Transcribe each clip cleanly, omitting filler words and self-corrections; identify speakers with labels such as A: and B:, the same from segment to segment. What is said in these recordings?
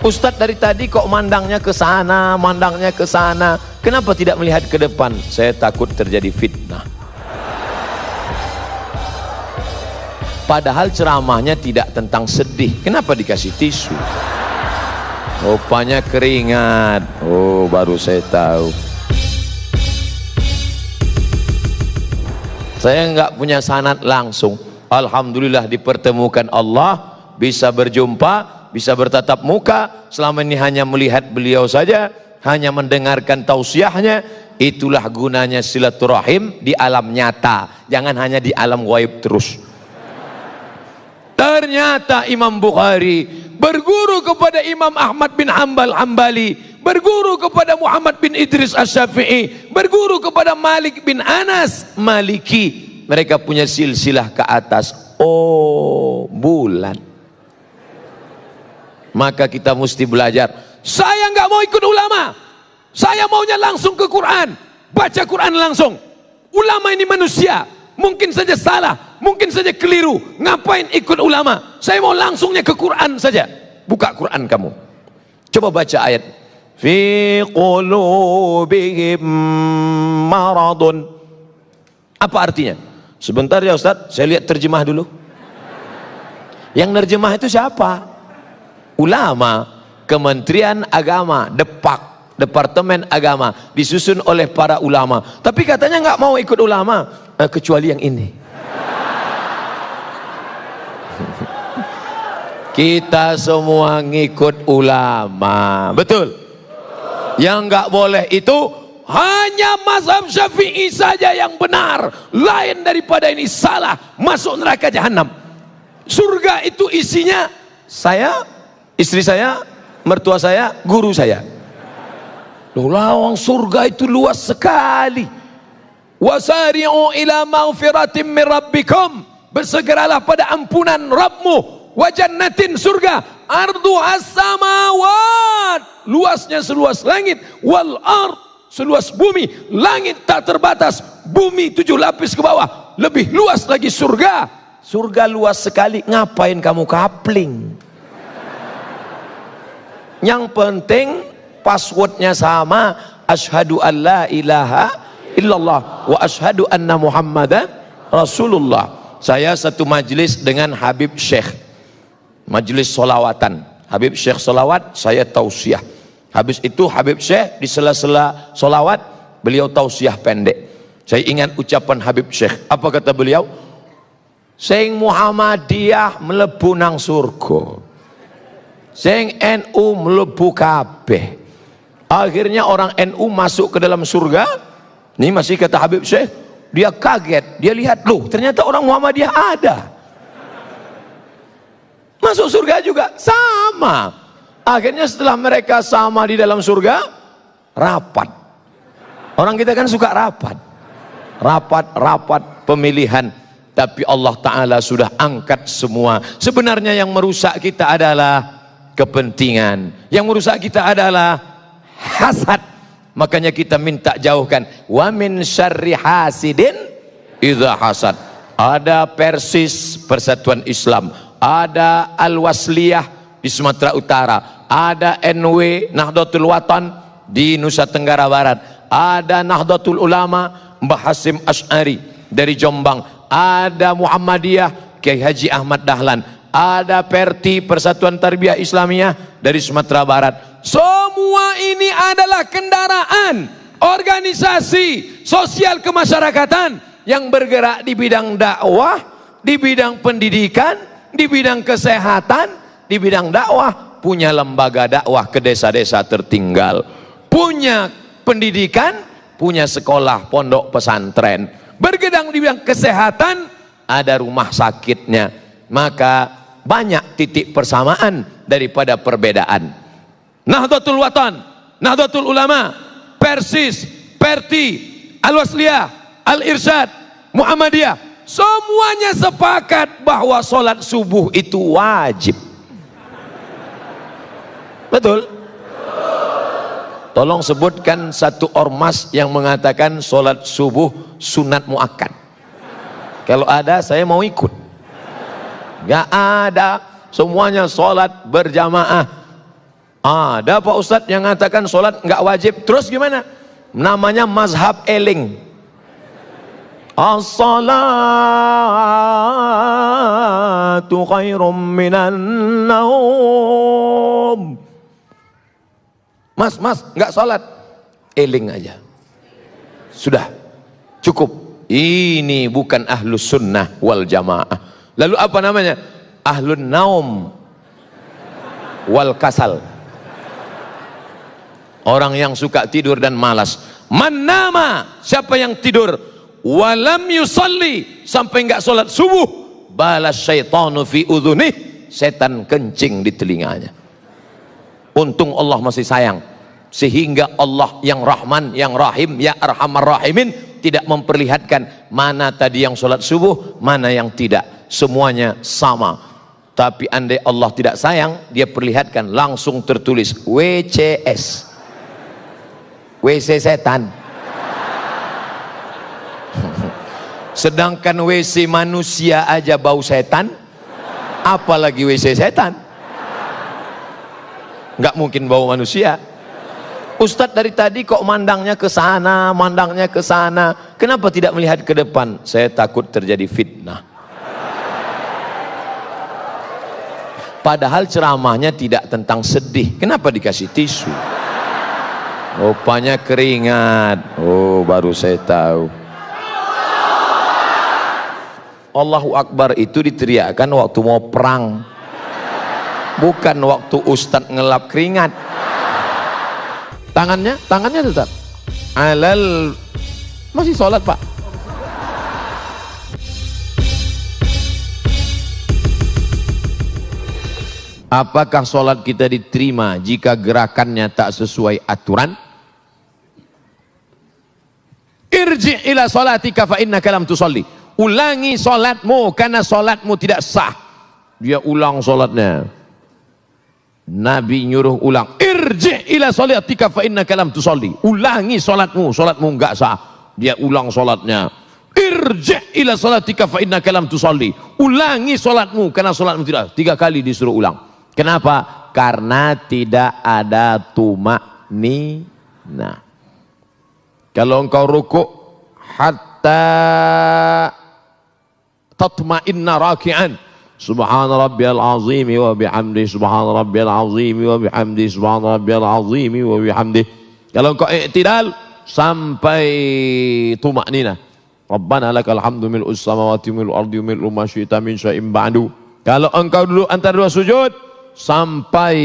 A: Ustadz dari tadi kok mandangnya ke sana, mandangnya ke sana. Kenapa tidak melihat ke depan? Saya takut terjadi fitnah. Padahal ceramahnya tidak tentang sedih. Kenapa dikasih tisu? Rupanya keringat. Oh, baru saya tahu. Saya nggak punya sanad langsung. Alhamdulillah dipertemukan Allah, bisa berjumpa, bisa bertatap muka. Selama ini hanya melihat beliau saja, hanya mendengarkan tausiahnya. Itulah gunanya silaturahim di alam nyata, jangan hanya di alam gaib terus. Ternyata Imam Bukhari berguru kepada Imam Ahmad bin Hambali, berguru kepada Muhammad bin Idris Asy-Syafi'i, berguru kepada Malik bin Anas Maliki. Mereka punya silsilah ke atas. Oh, bulan. Maka kita mesti belajar. Saya nggak mau ikut ulama, saya maunya langsung ke Quran, baca Quran langsung. Ulama ini manusia, mungkin saja salah, mungkin saja keliru. Ngapain ikut ulama? Saya mau langsungnya ke Quran saja. Buka Quran kamu, coba baca ayat fi qulubihim maradun. Apa artinya? Sebentar ya Ustaz, saya lihat terjemah dulu. Yang nerjemah itu siapa? Ulama, Kementerian Agama, Departemen Agama, disusun oleh para ulama. Tapi katanya nggak mau ikut ulama, kecuali yang ini. Kita semua ngikut ulama, betul? Yang nggak boleh itu hanya mazhab Syafi'i saja yang benar, lain daripada ini salah, masuk neraka jahanam. Surga itu isinya saya, istri saya, mertua saya, guru saya. Loh, lawang surga itu luas sekali. Wasari'u ila maghfiratin min rabbikum, bersegeralah pada ampunan Rabbmu. Wa jannatin, surga, arduhas samawat, luasnya seluas langit, wal ard, seluas bumi. Langit tak terbatas, bumi 7 lapis ke bawah, lebih luas lagi surga. Surga luas sekali, ngapain kamu kapling? Yang penting passwordnya sama, asyhadu an la ilaha illallah wa asyhadu anna muhammadan rasulullah. Saya satu majlis dengan Habib Syekh, majlis solawatan. Habib Syekh solawat, saya tausiah. Habis itu Habib Syekh di sela-sela solawat, beliau tausiah pendek. Saya ingat ucapan Habib Syekh. Apa kata beliau? Sing Muhammadiyah mlebu nang surga, sing NU mlebu kabeh. Akhirnya orang NU masuk ke dalam surga. Ini masih kata Habib Syekh, dia kaget, dia lihat, loh ternyata orang Muhammadiyah ada, masuk surga juga, sama. Akhirnya setelah mereka sama di dalam surga, rapat. Orang kita kan suka rapat, rapat pemilihan. Tapi Allah Ta'ala sudah angkat semua. Sebenarnya yang merusak kita adalah kepentingan, yang merusak kita adalah hasad. Makanya kita minta jauhkan. Wa min syarri hasidin idza hasad. Ada Persis, Persatuan Islam, ada Al-Wasliyah di Sumatera Utara, ada NW Nahdlatul Watan di Nusa Tenggara Barat, ada Nahdlatul Ulama Mbah Hasyim Asy'ari dari Jombang, ada Muhammadiyah Kiai Haji Ahmad Dahlan, ada Perti, Persatuan Tarbiyah Islamiyah dari Sumatera Barat. Semua ini adalah kendaraan organisasi sosial kemasyarakatan yang bergerak di bidang dakwah, di bidang pendidikan, di bidang kesehatan, di bidang dakwah. Punya lembaga dakwah ke desa-desa tertinggal, punya pendidikan, punya sekolah pondok pesantren. Bergedang di bidang kesehatan, ada rumah sakitnya. Maka banyak titik persamaan daripada perbedaan. Nahdlatul Watan, Nahdlatul Ulama, Persis, Perti, Al-Wasliyah, Al-Irsyad, Muhammadiyah, semuanya sepakat bahwa sholat subuh itu wajib. Betul? Tolong sebutkan satu ormas yang mengatakan sholat subuh sunat muakkad. Kalau ada, saya mau ikut. Gak ada, semuanya sholat berjamaah. Ada Pak Ustadz yang mengatakan sholat nggak wajib. Terus gimana? Namanya mazhab eling. As-salatu khairum minan naum. Mas, nggak sholat, eling aja. Sudah, cukup. Ini bukan ahlus sunnah wal jamaah. Lalu apa namanya? Ahlun naum wal kasal. Orang yang suka tidur dan malas. Man nama, siapa yang tidur walam yusalli, sampai enggak sholat subuh, balas syaitanu fi udhunih, setan kencing di telinganya. Untung Allah masih sayang, sehingga Allah yang Rahman, yang Rahim, ya Arhamar Rahimin tidak memperlihatkan mana tadi yang sholat subuh, mana yang tidak, semuanya sama. Tapi andai Allah tidak sayang, dia perlihatkan langsung tertulis WCS, WC setan. Sedangkan WC manusia aja bau setan, apalagi WC setan. Nggak mungkin bau manusia. Ustadz dari tadi kok mandangnya ke sana, mandangnya ke sana. Kenapa tidak melihat ke depan? Saya takut terjadi fitnah. Padahal ceramahnya tidak tentang sedih. Kenapa dikasih tisu? Rupanya keringat. Oh, baru saya tahu. Allahu Akbar itu diteriakkan waktu mau perang, bukan waktu Ustadz ngelap keringat. Tangannya tetap alal. Masih sholat Pak. Apakah sholat kita diterima jika gerakannya tak sesuai aturan? Irji ila sholatika fa innaka lam tusalli. Ulangi sholatmu karena sholatmu tidak sah. Dia ulang sholatnya. Nabi nyuruh ulang. Irji ila sholatika fa innaka lam tusalli. Ulangi sholatmu, sholatmu enggak sah. Dia ulang sholatnya. Irji ila sholatika fa innaka lam tusalli. Ulangi sholatmu karena sholatmu tidak. 3 kali disuruh ulang. Kenapa? Karena tidak ada tumakninah. Kalau engkau rukuk hatta tatma'inna raki'an, subhana rabbiyal azim wa bihamdi, subhana rabbiyal azim wa bihamdi, subhana rabbiyal azim wa bihamdi. Kalau engkau i'tidal sampai tumakninah, rabbana lakal hamdu mil'us samawati mil'ul ardi mil'u ma syi'ta min syai'in ba'du. Kalau engkau duduk antara 2 sujud sampai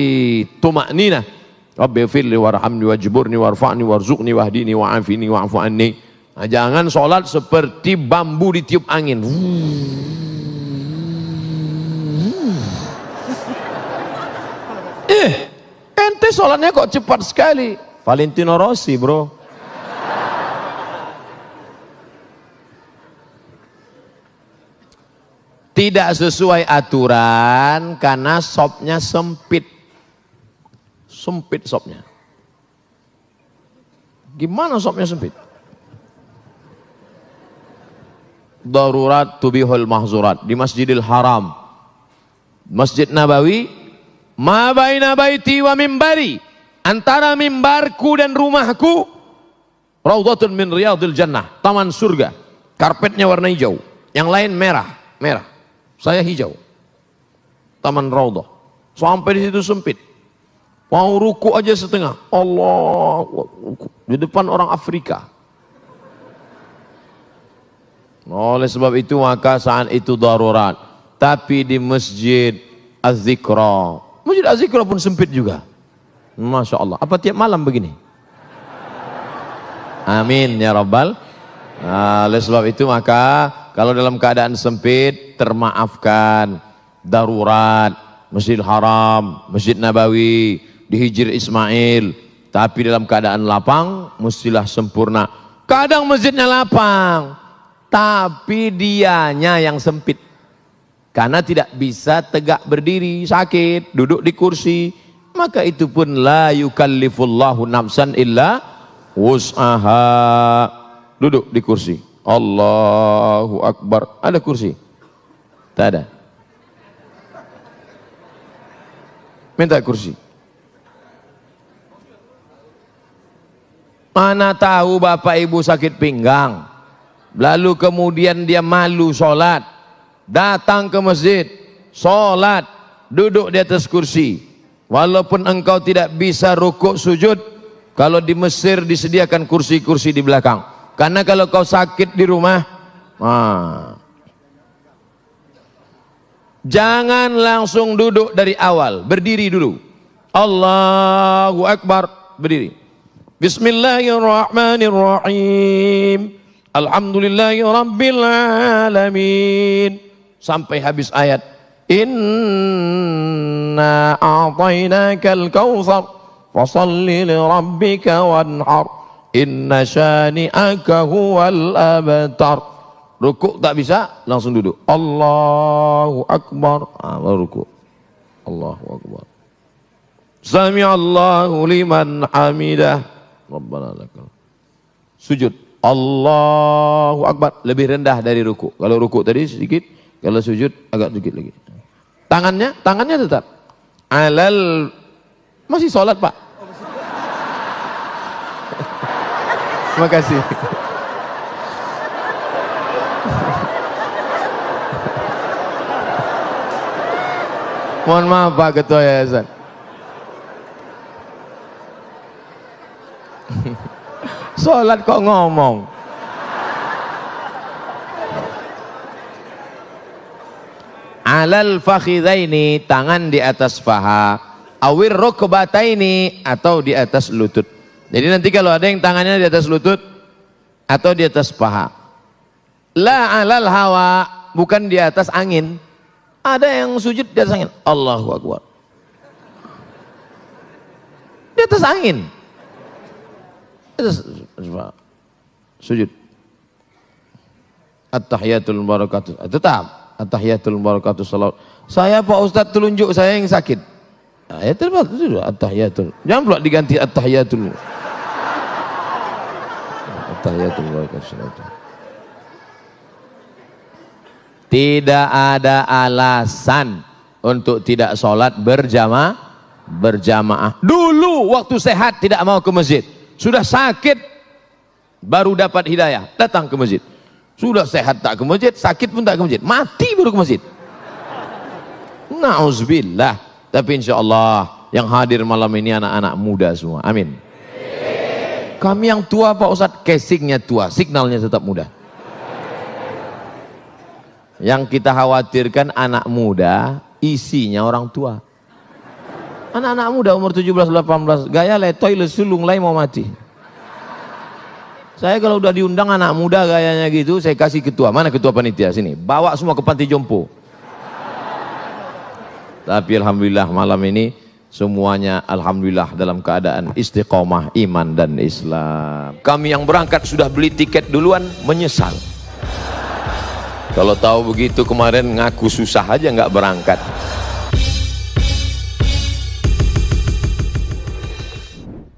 A: tumakninah, rabbi firli warhamni wajburni warfa'ni warzuqni wahdini wa'afini wa'fu anni. Nah, jangan sholat seperti bambu ditiup angin. Ente sholatnya kok cepat sekali. Valentino Rossi bro. Tidak sesuai aturan karena sopnya sempit. Sempit sopnya. Gimana sopnya sempit? Darurat tubihul mahzurat. Di Masjidil Haram, Masjid Nabawi, ma baina baiti wa mimbari, antara mimbarku dan rumahku, raudhatun min riyadil jannah, taman surga. Karpetnya warna hijau, yang lain merah. Saya hijau. Taman raudhah. Sampai di situ sempit. Mau ruku aja setengah. Allah, di depan orang Afrika. Oleh sebab itu maka saat itu darurat. Tapi di Masjid Az-Zikra, Masjid Az-Zikra pun sempit juga. Masya Allah. Apa tiap malam begini? Amin ya Rabbal. Oleh sebab itu maka kalau dalam keadaan sempit termaafkan. Darurat, Masjidil Haram, Masjid Nabawi, di Hijr Ismail. Tapi dalam keadaan lapang mestilah sempurna. Kadang masjidnya lapang, tapi dianya yang sempit. Karena tidak bisa tegak berdiri, sakit, duduk di kursi. Maka itu pun la yukallifullahu nafsan illa wus'aha. Duduk di kursi. Allahu Akbar. Ada kursi? Tak ada. Minta kursi. Mana tahu bapak ibu sakit pinggang, lalu kemudian dia malu sholat, datang ke masjid, sholat, duduk di atas kursi. Walaupun engkau tidak bisa rukuk sujud, kalau di Mesir disediakan kursi-kursi di belakang. Karena kalau kau sakit di rumah, jangan langsung duduk dari awal, berdiri dulu. Allahu Akbar, berdiri. Bismillahirrahmanirrahim. Alhamdulillahi Rabbil Alamin. Sampai habis ayat. Inna a'tainakal kautsar fasalli li rabbika wanhar inna syani'aka huwal abtar. Rukuk tak bisa, langsung duduk. Allahu Akbar, baru rukuk. Allahu Akbar. Sami'allahu liman hamidah. Rabbana lakal. Sujud. Allahu Akbar, lebih rendah dari rukuk. Kalau rukuk tadi sedikit, kalau sujud agak sedikit lagi. Tangannya tetap alal. Masih sholat pak? Terima kasih. Mohon maaf Pak Ketua Yayasan. Sholat kok ngomong. Alal fakhidaini, tangan di atas paha, awir rukbataini, atau di atas lutut. Jadi nanti kalau ada yang tangannya di atas lutut atau di atas paha. La alal hawa, bukan di atas angin. Ada yang sujud di atas angin. Allahu Akbar. Di atas angin. Di atas sujud. At-tahiyatul barakatuh. Tetap. At-tahiyatul barakatuh salawat. Saya Pak Ustadz telunjuk saya yang sakit. Ayatul barakatuh. At-tahiyatul. Jangan pula diganti at-tahiyatul. At-tahiyatul barakatuh salawat. Tidak ada alasan untuk tidak sholat berjamaah. Dulu waktu sehat tidak mau ke masjid. Sudah sakit baru dapat hidayah, datang ke masjid. Sudah sehat tak ke masjid, sakit pun tak ke masjid, mati baru ke masjid. Na'udzubillah. Tapi insya Allah yang hadir malam ini anak-anak muda semua. Amin. Kami yang tua Pak Ustadz, casingnya tua, signalnya tetap muda. Yang kita khawatirkan anak muda, isinya orang tua. Anak-anak muda umur 17-18, gaya letoy lesulung lain mau mati. Saya kalau udah diundang anak muda gayanya gitu, saya kasih ketua. Mana ketua panitia? Sini, bawa semua ke panti jompo. Tapi alhamdulillah malam ini semuanya alhamdulillah dalam keadaan istiqomah iman dan Islam. Kami yang berangkat sudah beli tiket duluan, menyesal. Kalau tahu begitu kemarin ngaku susah aja nggak berangkat.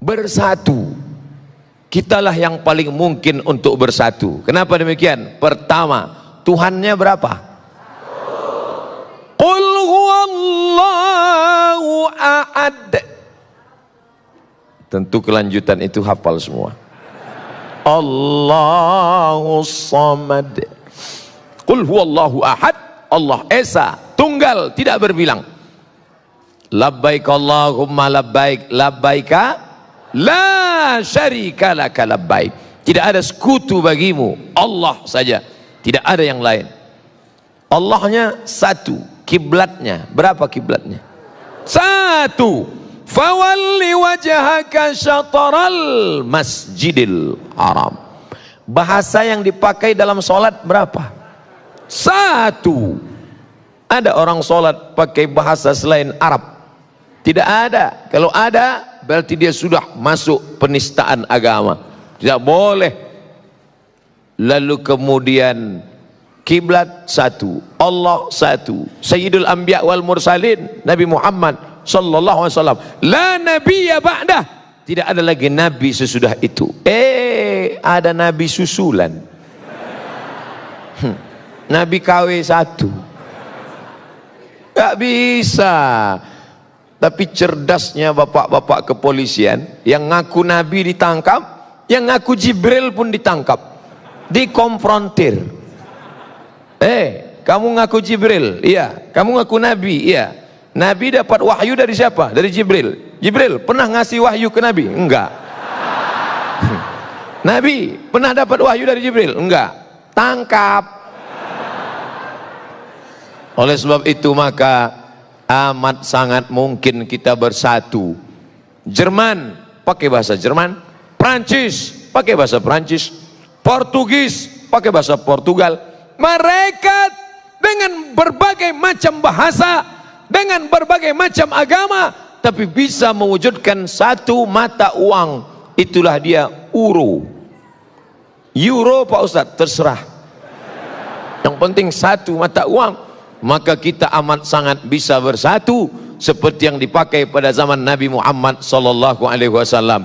A: Bersatu. Kitalah yang paling mungkin untuk bersatu. Kenapa demikian? Pertama, Tuhannya berapa? Qul huwallahu ahad. Tentu kelanjutan itu hafal semua. Allahus samad. Qul huwallahu ahad, Allah esa, tunggal, tidak berbilang. Labbaik Allahumma labbaik, labbaika la syarika laka labbaik. Tidak ada sekutu bagimu, Allah saja, tidak ada yang lain. Allahnya satu, kiblatnya berapa kiblatnya? Satu. Fawalli wajhaka syatral masjidil haram. Bahasa yang dipakai dalam sholat berapa? Satu. Ada orang sholat pakai bahasa selain Arab? Tidak ada. Kalau ada berarti dia sudah masuk penistaan agama. Tidak boleh. Lalu kemudian kiblat satu, Allah satu, Sayyidul Anbiya wal Mursalin Nabi Muhammad sallallahu alaihi wasallam. La nabiyya ba'dah. Tidak ada lagi nabi sesudah itu. Ada nabi susulan. Nabi KW 1 gak bisa. Tapi cerdasnya bapak-bapak kepolisian yang ngaku nabi ditangkap, Yang ngaku Jibril pun ditangkap, dikonfrontir. Kamu ngaku Jibril? Iya. Kamu ngaku Nabi? Iya. Nabi dapat wahyu dari siapa? Dari Jibril. Jibril pernah ngasih wahyu ke Nabi? Enggak. Nabi pernah dapat wahyu dari Jibril? Enggak. Tangkap. Oleh sebab itu maka amat sangat mungkin kita bersatu. Jerman pakai bahasa Jerman, Prancis pakai bahasa Prancis, Portugis pakai bahasa Portugal. Mereka dengan berbagai macam bahasa, dengan berbagai macam agama, tapi bisa mewujudkan satu mata uang. Itulah dia euro. Euro Pak Ustadz, terserah. Yang penting satu mata uang. Maka kita amat sangat bisa bersatu seperti yang dipakai pada zaman Nabi Muhammad sallallahu alaihi wasallam.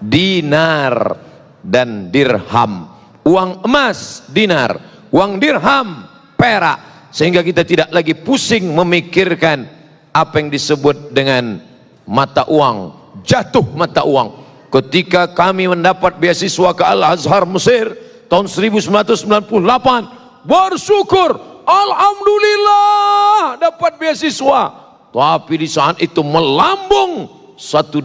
A: Dinar dan dirham. Uang emas dinar, uang dirham perak, sehingga kita tidak lagi pusing memikirkan apa yang disebut dengan mata uang, jatuh mata uang. Ketika kami mendapat beasiswa ke Al-Azhar Mesir tahun 1998, bersyukur, alhamdulillah dapat beasiswa. Tapi di saat itu melambung $1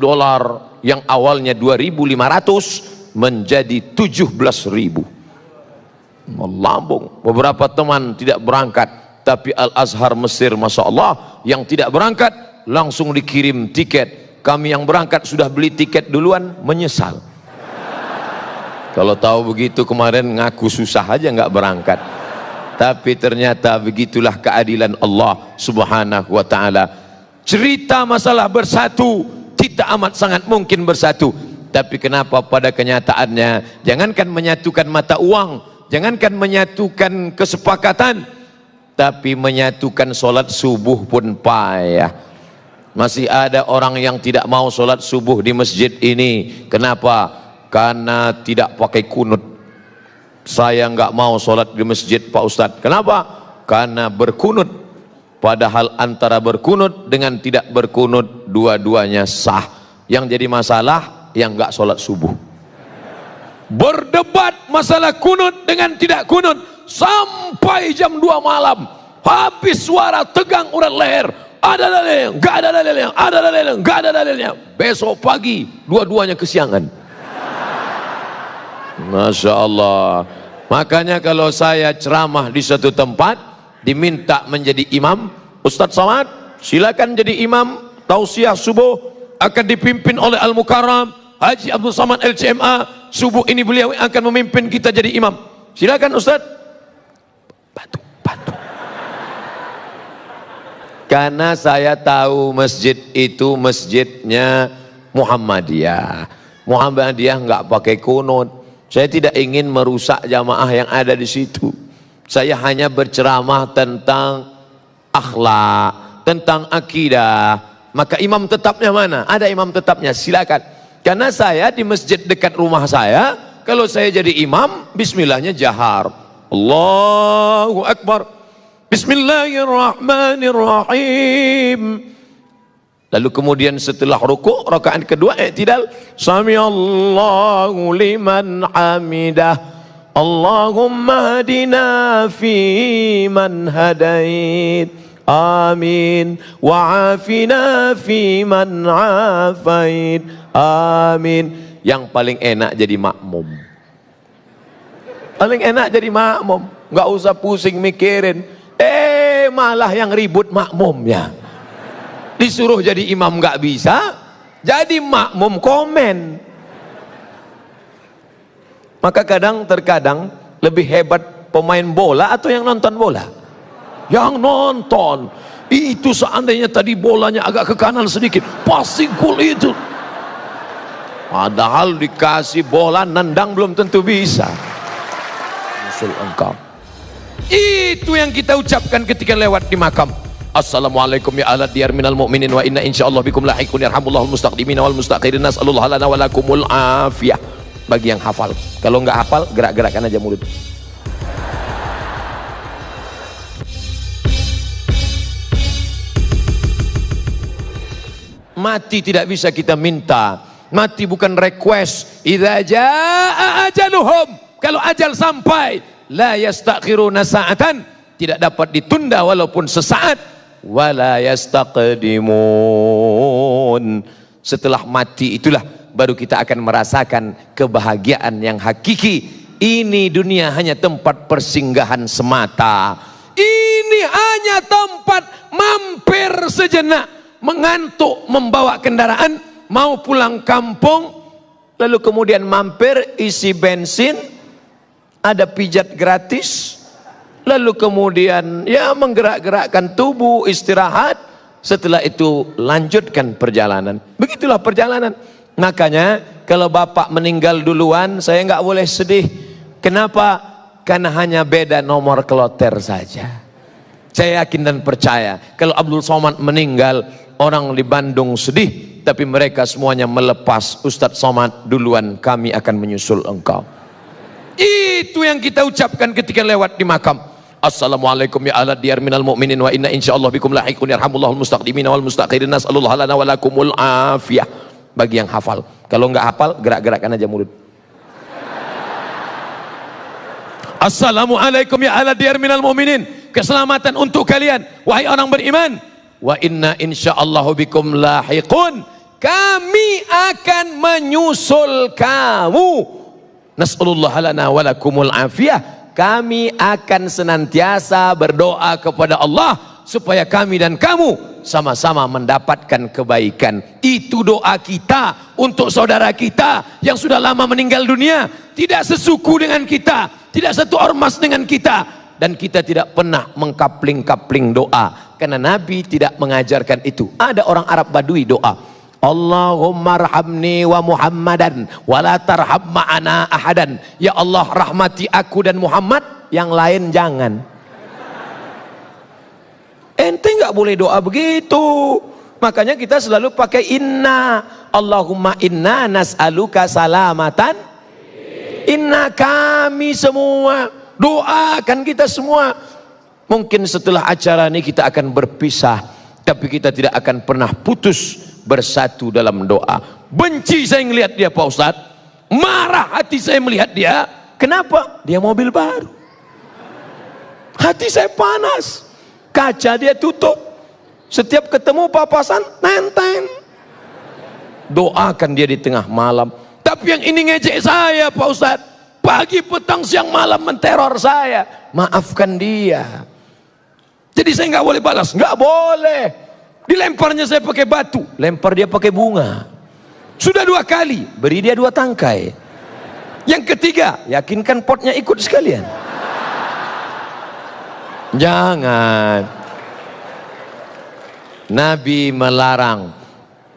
A: yang awalnya 2.500 menjadi 17.000. Melambung. Beberapa teman tidak berangkat, tapi Al-Azhar Mesir Masya Allah yang tidak berangkat langsung dikirim tiket. Kami yang berangkat sudah beli tiket duluan, menyesal. Kalau tahu begitu kemarin ngaku susah aja nggak berangkat. Tapi ternyata begitulah keadilan Allah subhanahu wa ta'ala. Cerita masalah bersatu, kita amat sangat mungkin bersatu. Tapi kenapa pada kenyataannya, jangankan menyatukan mata uang, jangankan menyatukan kesepakatan, tapi menyatukan sholat subuh pun payah. Masih ada orang yang tidak mau sholat subuh di masjid ini. Kenapa? Karena tidak pakai kunut. Saya nggak mau sholat di masjid Pak Ustadz. Kenapa? Karena berkunut. Padahal antara berkunut dengan tidak berkunut dua-duanya sah. Yang jadi masalah yang nggak sholat subuh. Berdebat masalah kunut dengan tidak kunut sampai jam 2 malam. Habis suara tegang urat leher. Ada dalilnya, nggak ada dalilnya, ada dalilnya, nggak ada dalilnya. Besok pagi dua-duanya kesiangan. Masya Allah. Makanya kalau saya ceramah di suatu tempat diminta menjadi imam, Ustadz Somad silakan jadi imam. Tausiah subuh akan dipimpin oleh Al-Mukarram Haji Abdul Somad LCMA. Subuh ini beliau akan memimpin kita jadi imam. Silakan Ustadz. Batu. Karena saya tahu masjid itu masjidnya Muhammadiyah. Muhammadiyah nggak pakai kunut. Saya tidak ingin merusak jamaah yang ada di situ. Saya hanya berceramah tentang akhlak, tentang akidah. Maka imam tetapnya mana? Ada imam tetapnya, silakan. Karena saya di masjid dekat rumah saya, kalau saya jadi imam, bismillahnya jahar. Allahu Akbar. Bismillahirrahmanirrahim. Lalu kemudian setelah rukuk, rakaat kedua i'tidal, samiallahu liman hamidah, Allahumma hadina fi man hadait, amin, wa afina fi man afait, amin. Yang paling enak jadi makmum. Paling enak jadi makmum, nggak usah pusing mikirin. Malah yang ribut makmumnya. Disuruh jadi imam nggak bisa, jadi makmum komen. Maka terkadang lebih hebat pemain bola atau yang nonton bola? Yang nonton. Itu seandainya tadi bolanya agak ke kanan sedikit, passing cool itu. Padahal dikasih bola nendang belum tentu bisa. Musul engkau. Itu yang kita ucapkan ketika lewat di makam. Assalamualaikum ya ahla diyar minal mu'minin wa inna insyaallah bikum lahiqun yarhamullahul mustaqdimina wal mustakhirin nas'alullah lana wa lakumul afiyah. Bagi yang hafal. Kalau nggak hafal, gerak-gerakan aja mulut. Mati tidak bisa kita minta, Mati bukan request. Idza jaa ajaluhum, kalau ajal sampai, la yastakhiruna sa'atan, tidak dapat ditunda walaupun sesaat, wala yastaqdimun. Setelah mati itulah baru kita akan merasakan kebahagiaan yang hakiki. Ini dunia hanya tempat persinggahan semata. Ini hanya tempat mampir sejenak, mengantuk, membawa kendaraan, mau pulang kampung, lalu kemudian mampir isi bensin, ada pijat gratis, lalu kemudian ya menggerak-gerakkan tubuh, istirahat, setelah itu lanjutkan perjalanan. Begitulah perjalanan. Makanya kalau bapak meninggal duluan, saya nggak boleh sedih. Kenapa? Karena hanya beda nomor kloter saja. Saya yakin dan percaya kalau Abdul Somad meninggal, orang di Bandung sedih, tapi mereka semuanya melepas, Ustadz Somad duluan, kami akan menyusul engkau. Itu yang kita ucapkan ketika lewat di makam. Assalamualaikum ya ahla diyar minal mu'minin wa inna insyaallah bikum lahiqun yarhamullahul mustaqdimina wal mustaqirin, nas'alullah lana wa lakumul afiyah. Bagi yang hafal. Kalau enggak hafal, gerak-gerakkan aja mulut. Assalamualaikum ya ahla diyar minal mu'minin, keselamatan untuk kalian wahai orang beriman. Wa inna insyaallahu bikum lahiqun, kami akan menyusul kamu. Nas'alullah lana wa lakumul afiyah, kami akan senantiasa berdoa kepada Allah supaya kami dan kamu sama-sama mendapatkan kebaikan. Itu doa kita untuk saudara kita yang sudah lama meninggal dunia, tidak sesuku dengan kita, tidak satu ormas dengan kita, dan kita tidak pernah mengkapling-kapling doa karena Nabi tidak mengajarkan itu. Ada orang Arab Badui doa, Allahumma arhamni wa Muhammadan wa la tarham ma'ana ahadan. Ya Allah, rahmati aku dan Muhammad, yang lain jangan. Ente nggak boleh doa begitu. Makanya kita selalu pakai inna. Allahumma inna nas'aluka salamatan. Inna, kami semua, doakan kita semua. Mungkin setelah acara ini kita akan berpisah, tapi kita tidak akan pernah putus bersatu dalam doa. Benci saya melihat dia Pak Ustadz, marah hati saya melihat dia. Kenapa? Dia mobil baru, hati saya panas, kaca dia tutup, setiap ketemu papasan nenteng. Doakan dia di tengah malam. Tapi yang ini ngejek saya Pak Ustadz, pagi petang siang malam menteror saya. Maafkan dia. Jadi saya nggak boleh balas, nggak boleh. Dilemparnya saya pakai batu, lempar dia pakai bunga. Sudah 2 kali, beri dia 2 tangkai. Yang ketiga, yakinkan potnya ikut sekalian. Jangan. Nabi melarang.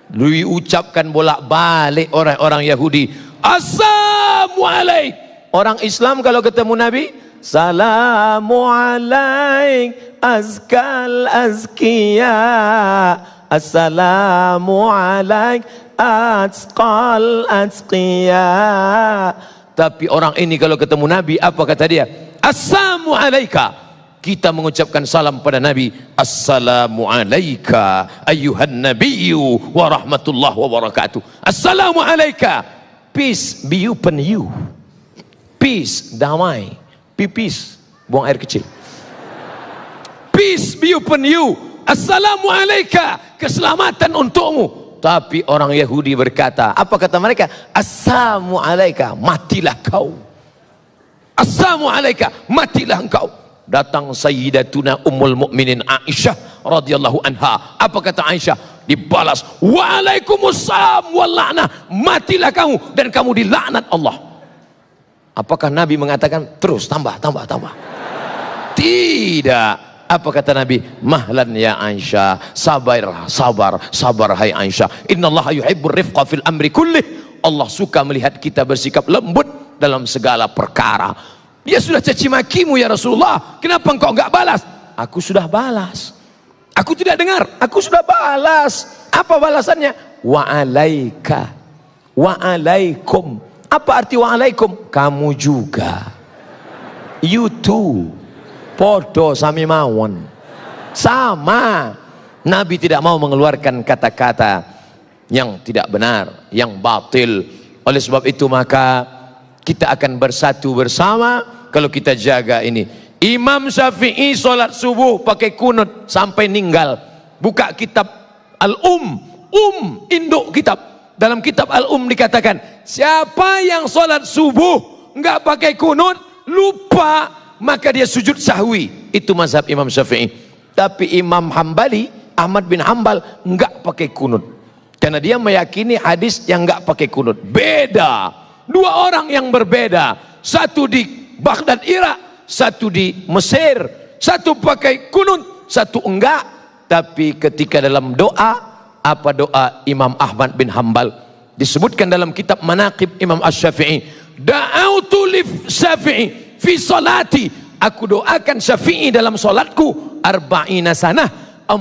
A: Diucapkan bolak-balik orang-orang Yahudi, Assalamualaikum. Orang Islam kalau ketemu Nabi, Salamu alaik azkal azkiya, Assalamu alaik azkal azkiya. Tapi orang ini kalau ketemu Nabi, apa kata dia? Assalamu alaika. Kita mengucapkan salam pada Nabi, Assalamu alaika ayyuhan nabiyyu wa rahmatullah wa barakatuh. Assalamu alaika, peace be upon you. Peace, damai. Pipis, buang air kecil. Peace be upon you. Assalamu alaika, keselamatan untukmu. Tapi orang Yahudi berkata, apa kata mereka? Assalamu alaika, matilah kau. Assalamu alaika, matilah engkau. Datang Sayyidatuna Ummul Mukminin Aisyah radhiyallahu anha. Apa kata Aisyah? Dibalas, Waalaikumsalam wal la'nah, matilah kamu dan kamu dilaknat Allah. Apakah Nabi mengatakan terus tambah? Tidak. Apa kata Nabi? Mahlan ya Aisyah, sabar hai Aisyah. Innallaha yuhibbur rifqa fil amri kullih. Allah suka melihat kita bersikap lembut dalam segala perkara. Dia sudah caci makimu ya Rasulullah, kenapa engkau enggak balas? Aku sudah balas. Aku tidak dengar, aku sudah balas. Apa balasannya? Wa'alaika, wa'alaikum. Apa arti wa'alaikum? Kamu juga, you too. Podo sami mawon. Sama. Nabi tidak mau mengeluarkan kata-kata yang tidak benar, yang batil. Oleh sebab itu maka kita akan bersatu bersama kalau kita jaga ini. Imam Syafi'i solat subuh pakai kunut sampai ninggal. Buka kitab induk kitab. Dalam kitab dikatakan, siapa yang solat subuh nggak pakai kunut, lupa, maka dia sujud sahwi. Itu mazhab Imam Syafi'i. Tapi Imam Hambali, Ahmad bin Hambal, nggak pakai kunut, karena dia meyakini hadis yang nggak pakai kunut. Beda, dua orang yang berbeda, satu di Baghdad Irak, satu di Mesir, satu pakai kunut, satu enggak. Tapi ketika dalam doa, apa doa Imam Ahmad bin Hambal? Disebutkan dalam kitab Manaqib Imam Asy-Syafi'i, da'autu li Syafi'i fi salati, aku doakan Syafi'i dalam salatku, arba'ina sanah, 40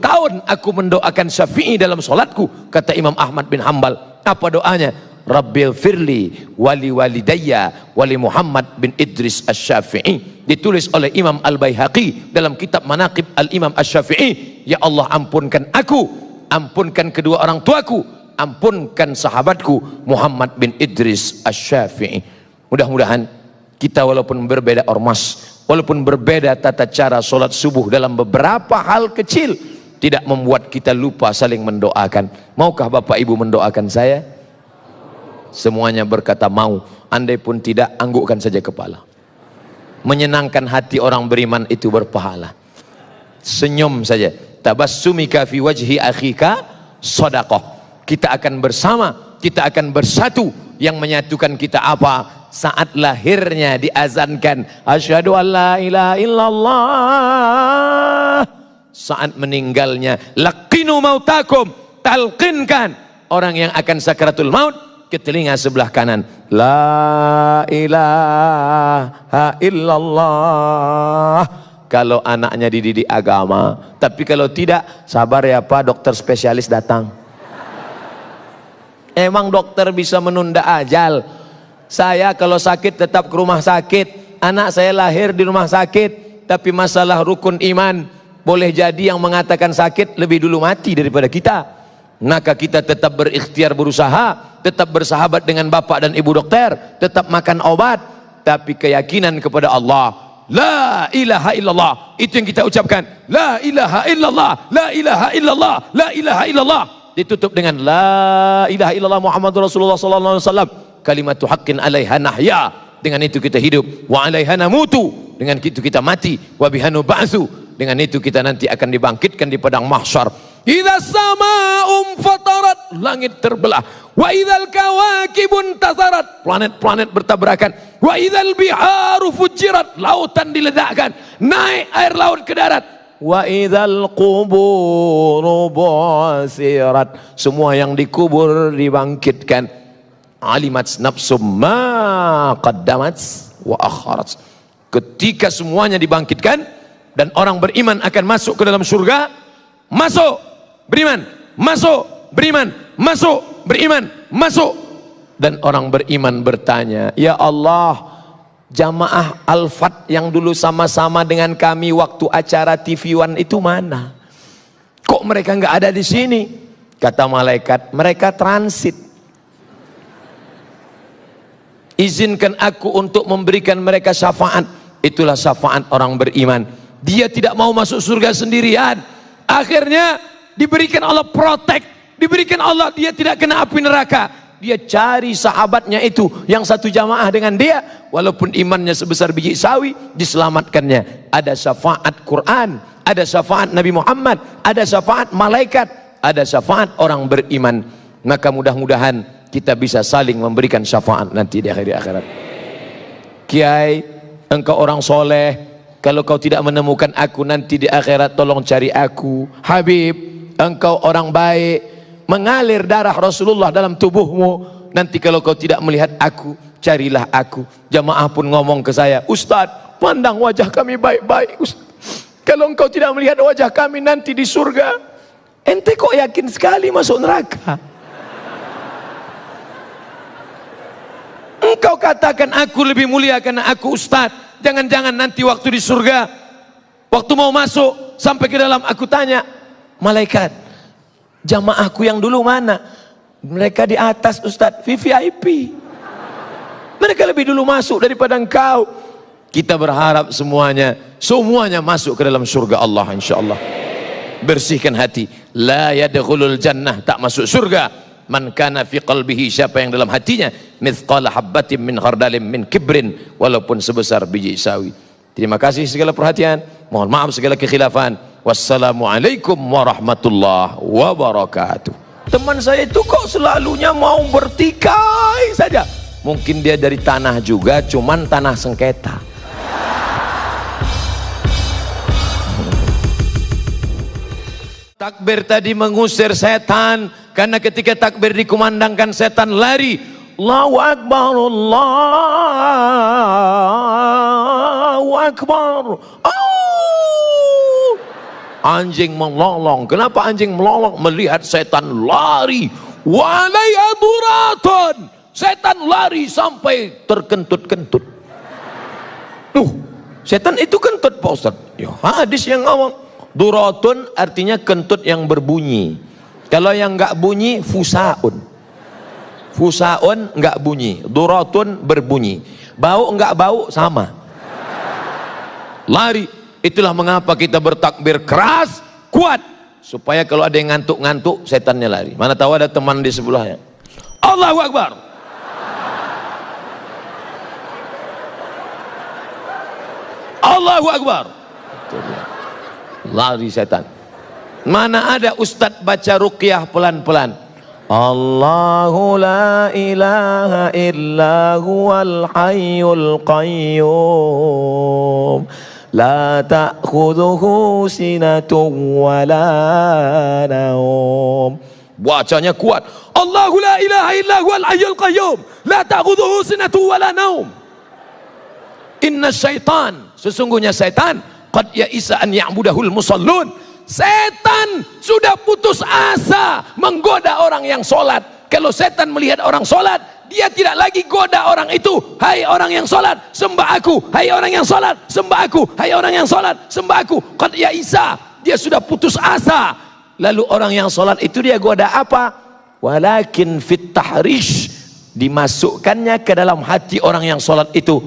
A: tahun aku mendoakan Syafi'i dalam salatku. Kata Imam Ahmad bin Hambal, apa doanya? Rabbil firli wali walidayya wali Muhammad bin Idris Asy-Syafi'i. Ditulis oleh Imam Al-Baihaqi dalam kitab Manaqib Al-Imam Asy-Syafi'i, ya Allah ampunkan aku, ampunkan kedua orang tuaku, ampunkan sahabatku Muhammad bin Idris Asy-Syafi'i. Mudah-mudahan kita walaupun berbeda ormas, walaupun berbeda tata cara solat subuh dalam beberapa hal kecil, tidak membuat kita lupa saling mendoakan. Maukah Bapak Ibu mendoakan saya? Semuanya berkata mau. Andai pun tidak, anggukkan saja kepala. Menyenangkan hati orang beriman itu berpahala. Senyum saja. Tabassumika fi wajhi akhika shadaqah. Kita akan bersama, kita akan bersatu. Yang menyatukan kita apa? Saat lahirnya diazankan asyhadu an la ilaha illallah. Saat meninggalnya laqinu mautakum, talqinkan orang yang akan sakaratul maut ke telinga sebelah kanan, la ilaha illallah. Kalau anaknya dididik agama. Tapi kalau tidak, sabar ya Pak, dokter spesialis datang. Emang dokter bisa menunda ajal? Saya kalau sakit tetap ke rumah sakit. Anak saya lahir di rumah sakit. Tapi masalah rukun iman, boleh jadi yang mengatakan sakit lebih dulu mati daripada kita. Maka kita tetap berikhtiar berusaha, tetap bersahabat dengan bapak dan ibu dokter, tetap makan obat, tapi keyakinan kepada Allah, la ilaha illallah, itu yang kita ucapkan, la ilaha illallah, la ilaha illallah, la ilaha illallah, ditutup dengan la ilaha illallah Muhammadur Rasulullah sallallahu alaihi wasallam, kalimatu haqqin 'alaiha nahya, dengan itu kita hidup, wa 'alaiha namutu, dengan itu kita mati, wa bihanu ba'tsu, dengan itu kita nanti akan dibangkitkan di padang mahsyar. Idza sama'um fatarat, langit terbelah. Wa idzal kawakibun tasarat, planet-planet bertabrakan. Wa idzal biharu fujirat, lautan diledakkan, naik air laut ke darat. Wa idzal quburu bu'sirat, semua yang dikubur dibangkitkan. Alimat nafsum ma qaddamat wa akharat, ketika semuanya dibangkitkan dan orang beriman akan masuk ke dalam surga, masuk beriman, masuk beriman, masuk beriman, masuk. Dan orang beriman bertanya, ya Allah, jamaah Al-Fat yang dulu sama-sama dengan kami waktu acara TV One itu mana? Kok mereka nggak ada di sini? Kata malaikat, mereka transit. Izinkan aku untuk memberikan mereka syafaat. Itulah syafaat orang beriman. Dia tidak mau masuk surga sendirian. Akhirnya diberikan Allah protek, diberikan Allah dia tidak kena api neraka. Dia cari sahabatnya itu yang satu jamaah dengan dia, walaupun imannya sebesar biji sawi, diselamatkannya. Ada syafaat Quran, ada syafaat Nabi Muhammad, ada syafaat malaikat, ada syafaat orang beriman. Maka mudah-mudahan kita bisa saling memberikan syafaat nanti di akhirat. Kiai, engkau orang soleh, kalau kau tidak menemukan aku nanti di akhirat, tolong cari aku. Habib, engkau orang baik, mengalir darah Rasulullah dalam tubuhmu, nanti kalau kau tidak melihat aku, carilah aku. Jamaah pun ngomong ke saya, Ustadz, pandang wajah kami baik-baik, kalau engkau tidak melihat wajah kami nanti di surga, ente kok yakin sekali masuk neraka? Engkau katakan aku lebih mulia karena aku Ustadz. Jangan-jangan nanti waktu di surga, waktu mau masuk sampai ke dalam, aku tanya malaikat, Jamaahku yang dulu mana? Mereka di atas Ustadz, VVIP. Mereka lebih dulu masuk daripada engkau. Kita berharap semuanya masuk ke dalam surga Allah insyaallah. Bersihkan hati. La yadkhulul jannah, tak masuk surga. Man kana fi qalbihi, siapa yang dalam hatinya mithqala habbatin min khardalin min kibrin, walaupun sebesar biji sawi. Terima kasih segala perhatian. Mohon maaf segala kekhilafan. Wassalamualaikum warahmatullahi wabarakatuh. Teman saya itu kok selalunya mau bertikai saja. Mungkin dia dari tanah juga, cuman tanah sengketa. Takbir tadi mengusir setan, karena ketika takbir dikumandangkan setan lari. Allahu Akbar, Allahu Akbar. Anjing melolong. Kenapa anjing melolong? Melihat setan lari. Walaya duraton. Setan lari sampai terkentut-kentut. Setan itu kentut Pak Ustaz. Ya, hadis yang ngomong. Duratun artinya kentut yang berbunyi. Kalau yang enggak bunyi fusaun. Fusaun enggak bunyi, duratun berbunyi. Bau enggak bau sama. Lari. Itulah mengapa kita bertakbir keras, kuat, supaya kalau ada yang ngantuk-ngantuk setannya lari. Mana tahu ada teman di sebelahnya. Allahu Akbar. Allahu Akbar. Lari setan. Mana ada ustadz baca ruqyah pelan-pelan. Allahu la ilaha illa huwal hayyul qayyum. La ta'khudhuhu sinatun wa la naum. Bacanya kuat. Allahu la ilaha illa huwal hayyul qayyum. La ta'khudhuhu sinatun wa la naum. Inna syaitan, sesungguhnya syaitan, qad ya'isa an ya'budahul musallun. Setan sudah putus asa menggoda orang yang sholat. Kalau setan melihat orang sholat, dia tidak lagi goda orang itu. Hai orang yang sholat, sembah aku. Hai orang yang sholat, sembah aku. Hai orang yang sholat, sembah aku. Qad ya'isa, dia sudah putus asa. Lalu orang yang sholat itu dia goda apa? Walakin fit tahrish, dimasukkannya ke dalam hati orang yang sholat itu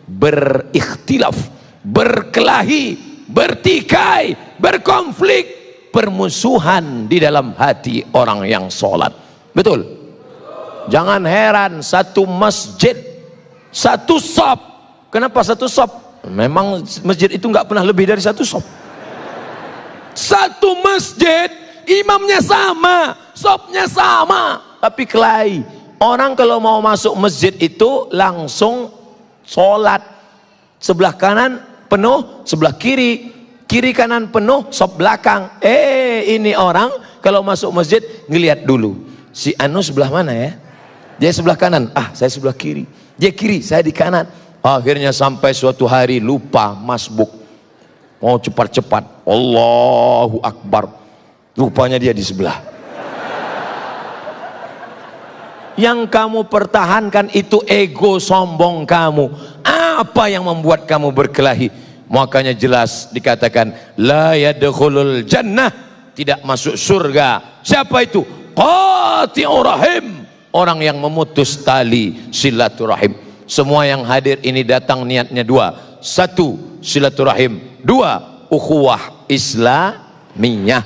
A: berikhtilaf, berkelahi, bertikai, berkonflik, permusuhan di dalam hati orang yang sholat. Betul? Jangan heran satu masjid, satu shop. Kenapa satu shop? Memang masjid itu nggak pernah lebih dari satu shop. Satu masjid, imamnya sama, shopnya sama, tapi kelahi. Orang kalau mau masuk masjid itu langsung sholat. Sebelah kanan penuh, sebelah kiri, kiri kanan penuh, shop belakang. Ini orang kalau masuk masjid ngelihat dulu. Si Anu sebelah mana ya? Dia sebelah kanan, saya sebelah kiri. Dia kiri, saya di kanan. Akhirnya sampai suatu hari lupa masbuk. Mau cepat-cepat, Allahu Akbar. Rupanya dia di sebelah. Yang kamu pertahankan itu ego sombong kamu. Apa yang membuat kamu berkelahi? Makanya jelas dikatakan la yadkhulul jannah, tidak masuk surga. Siapa itu? Qati'ur rahim, orang yang memutus tali silaturahim. Semua yang hadir ini datang niatnya dua. Satu, silaturahim. Dua, ukhuwah islamiyah.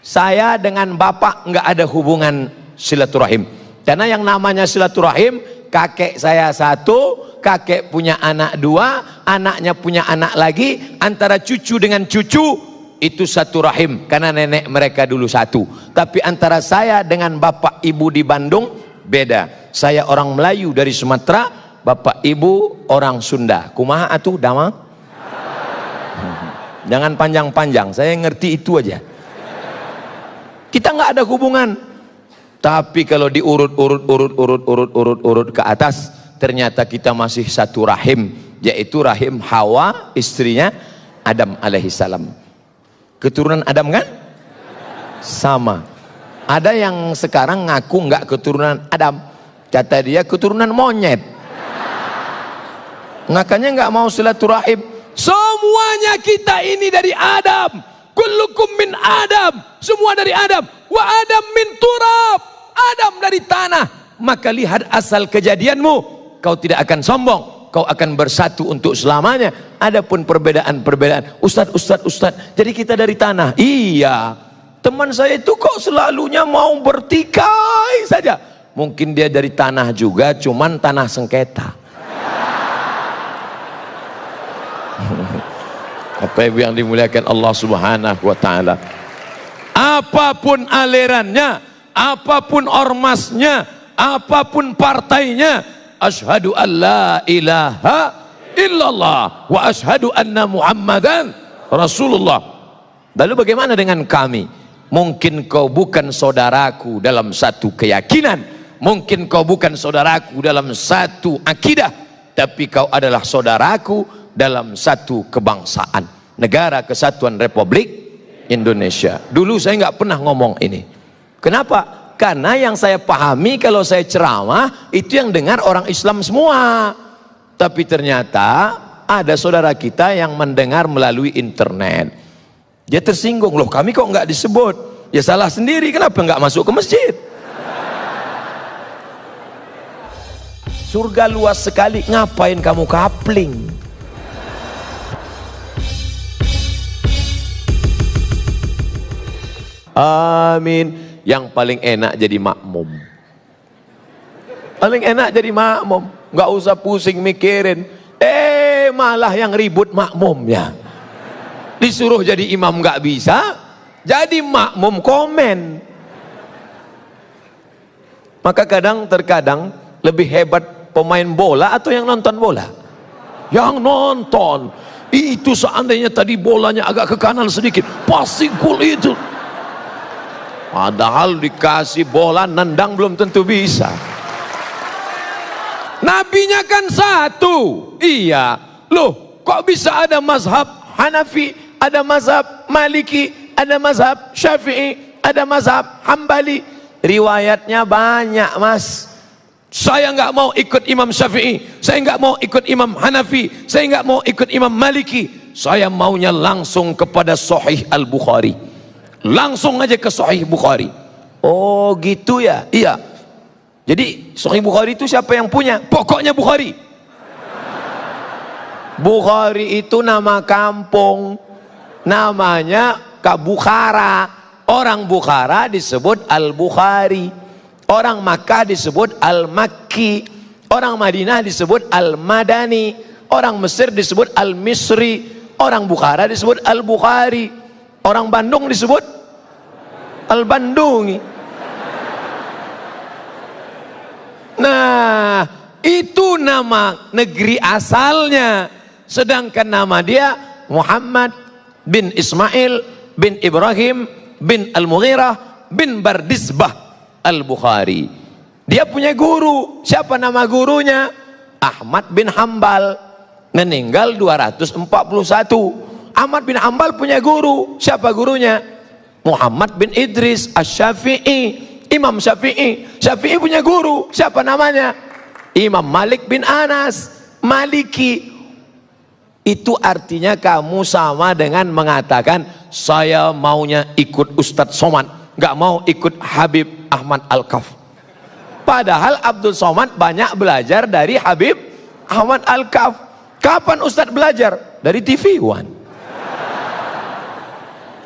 A: Saya dengan bapak nggak ada hubungan silaturahim. Karena yang namanya silaturahim, kakek saya satu, kakek punya anak dua, anaknya punya anak lagi, antara cucu dengan cucu itu satu rahim, karena nenek mereka dulu satu. Tapi antara saya dengan bapak ibu di Bandung beda. Saya orang Melayu dari Sumatera, bapak ibu orang Sunda. Kumaha atuh dama? Jangan panjang-panjang, saya ngerti itu aja. Kita nggak ada hubungan. Tapi kalau diurut ke atas, ternyata kita masih satu rahim, yaitu rahim Hawa, istrinya Adam alaihissalam. Keturunan Adam kan? Sama. Ada yang sekarang ngaku nggak keturunan Adam, kata dia keturunan monyet. Makanya nggak mau silaturahim. Semuanya kita ini dari Adam. Kullukum min Adam, semua dari Adam. wa Adam min turab, Adam dari tanah. Maka lihat asal kejadianmu, kau tidak akan sombong, kau akan bersatu untuk selamanya. Adapun perbedaan-perbedaan, Ustaz, jadi kita dari tanah. Iya, teman saya itu kok selalunya mau bertikai saja. Mungkin dia dari tanah juga, cuman tanah sengketa. Apa yang dimuliakan Allah Subhanahu wa taala. Apapun alirannya, apapun ormasnya, apapun partainya, asyhadu an la ilaha illallah wa asyhadu anna Muhammadan Rasulullah. Lalu bagaimana dengan kami? Mungkin kau bukan saudaraku dalam satu keyakinan, mungkin kau bukan saudaraku dalam satu akidah, tapi kau adalah saudaraku dalam satu kebangsaan, Negara Kesatuan Republik Indonesia. Dulu saya nggak pernah ngomong ini. Kenapa? Karena yang saya pahami kalau saya ceramah itu yang dengar orang Islam semua. Tapi ternyata ada saudara kita yang mendengar melalui internet. Dia tersinggung, loh kami kok nggak disebut? Ya salah sendiri, kenapa nggak masuk ke masjid? Surga luas sekali, ngapain kamu kapling? Amin. Yang paling enak jadi makmum. Paling enak jadi makmum, nggak usah pusing mikirin. Malah yang ribut makmumnya. Disuruh jadi imam nggak bisa, jadi makmum komen. Maka terkadang lebih hebat pemain bola atau yang nonton bola? Yang nonton. Itu seandainya tadi bolanya agak ke kanan sedikit, pasti gol itu. Padahal dikasih bola nendang belum tentu bisa. Nabinya kan satu. Iya. Loh, kok bisa ada mazhab Hanafi, ada mazhab Maliki, ada mazhab Syafi'i, ada mazhab Hambali? Riwayatnya banyak, Mas. Saya nggak mau ikut Imam Syafi'i, saya nggak mau ikut Imam Hanafi, saya nggak mau ikut Imam Maliki. Saya maunya langsung kepada Sahih Al-Bukhari. Langsung aja ke Sahih Bukhari. Oh gitu ya? Iya. Jadi Sahih Bukhari itu siapa yang punya? Pokoknya Bukhari. Bukhari itu nama kampung, namanya Bukhara. Orang Bukhara disebut Al-Bukhari, orang Makkah disebut Al-Makki, orang Madinah disebut Al-Madani, orang Mesir disebut Al-Misri, orang Bukhara disebut Al-Bukhari, orang Bandung disebut Al-Bandungi. Nah, itu nama negeri asalnya. Sedangkan nama dia Muhammad bin Ismail bin Ibrahim bin Al-Mughirah bin Bardisbah Al-Bukhari. Dia punya guru. Siapa nama gurunya? Ahmad bin Hambal. Meninggal 241. Ahmad bin Hambal punya guru. Siapa gurunya? Muhammad bin Idris Asy-Syafi'i, Imam Syafi'i. Syafi'i punya guru. Siapa namanya? Imam Malik bin Anas Maliki. Itu artinya kamu sama dengan mengatakan saya maunya ikut Ustadz Somad, nggak mau ikut Habib Ahmad Al-Kaf. Padahal Abdul Somad banyak belajar dari Habib Ahmad Al-Kaf. Kapan Ustadz belajar? Dari TV One.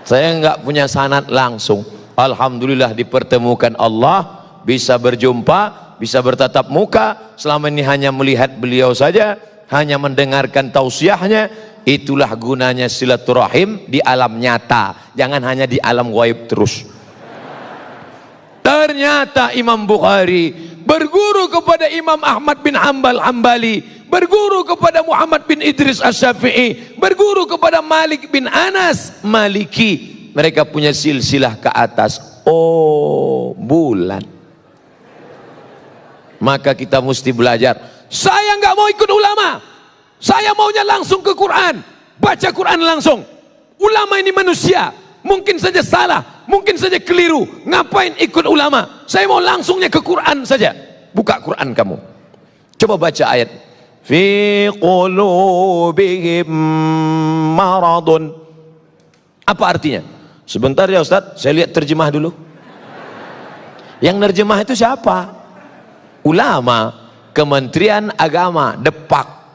A: Saya nggak punya sanad langsung. Alhamdulillah dipertemukan Allah, bisa berjumpa, bisa bertatap muka. Selama ini hanya melihat beliau saja, hanya mendengarkan tausiahnya. Itulah gunanya silaturahim di alam nyata, jangan hanya di alam gaib terus. Ternyata Imam Bukhari berguru kepada Imam Ahmad bin Hambal Hambali, berguru kepada Muhammad bin Idris Asy-Syafi'i, berguru kepada Malik bin Anas Maliki. Mereka punya silsilah ke atas. Oh, bulan. Maka kita mesti belajar. Saya nggak mau ikut ulama, saya maunya langsung ke Quran, baca Quran langsung. Ulama ini manusia, mungkin saja salah, mungkin saja keliru. Ngapain ikut ulama? Saya mau langsungnya ke Quran saja. Buka Quran kamu, coba baca ayat fi qulubihim maradun. Apa artinya? Sebentar ya Ustaz, saya lihat terjemah dulu. Yang nerjemah itu siapa? Ulama. Kementerian Agama,